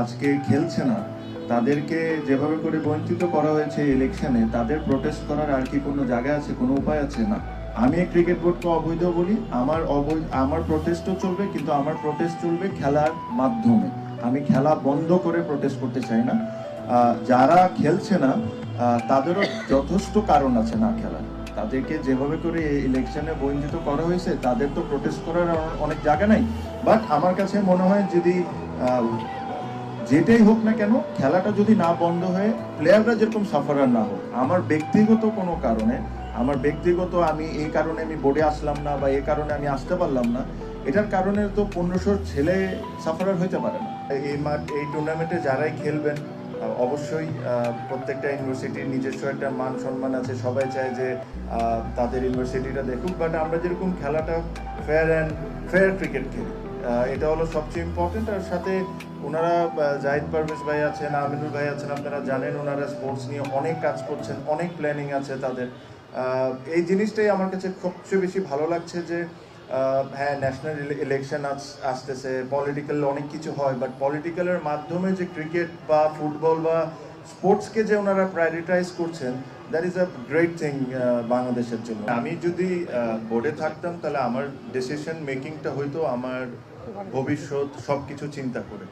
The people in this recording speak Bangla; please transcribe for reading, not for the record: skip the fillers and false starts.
আজকে খেলছে না, তাদেরকে যেভাবে করে বঞ্চিত করা হয়েছে ইলেকশনে, তাদের প্রোটেস্ট করার আর কি কোনো জায়গা আছে, কোনো উপায় আছে? না। আমি ক্রিকেট বোর্ডকে অবৈধ বলি, আমার প্রোটেস্টও চলবে, কিন্তু আমার প্রোটেস্ট চলবে খেলার মাধ্যমে। আমি খেলা বন্ধ করে প্রোটেস্ট করতে চাই না। যারা খেলছে না তাদেরও যথেষ্ট কারণ আছে না খেলার। তাদেরকে যেভাবে করে ইলেকশনে বঞ্চিত করা হয়েছে, তাদের তো প্রোটেস্ট করার অনেক জায়গা নাই। বাট আমার কাছে মনে হয় যদি যেটাই হোক না কেন, খেলাটা যদি না বন্ধ হয়ে প্লেয়াররা যেরকম সাফারার না হোক, আমার ব্যক্তিগত কোনো কারণে, আমি এই কারণে আমি বোর্ডে আসলাম না বা এই কারণে আমি আসতে পারলাম না, এটার কারণে তো 1500 ছেলে সাফারার হইতে পারে না। এই টুর্নামেন্টে যারাই খেলবেন, অবশ্যই প্রত্যেকটা ইউনিভার্সিটির নিজস্ব একটা মান সম্মান আছে, সবাই চায় যে তাদের ইউনিভার্সিটিটা দেখুক। বাট আমরা যেরকম খেলাটা ফেয়ার ক্রিকেট খেলি, এটা হলো সবচেয়ে ইম্পর্টেন্ট। আর সাথে ওনারা জাহিদ পারভেজ ভাই আছেন, আমিনুল ভাই আছেন, আপনারা জানেন ওনারা স্পোর্টস নিয়ে অনেক কাজ করছেন, অনেক প্ল্যানিং আছে তাদের। এই জিনিসটাই আমার কাছে সবচেয়ে বেশি ভালো লাগছে যে হ্যাঁ, ন্যাশনাল ইলেকশন আসতেছে, পলিটিক্যাল অনেক কিছু হয়, বাট পলিটিক্যালের মাধ্যমে যে ক্রিকেট বা ফুটবল বা স্পোর্টসকে যে ওনারা প্রায়োরিটাইজ করছেন, that is a great thing বাংলাদেশের জন্য। আমি যদি বোর্ডে থাকতাম, তাহলে আমার ডিসিশন মেকিংটা হয়তো আমার ভবিষ্যৎ সব কিছু চিন্তা করে।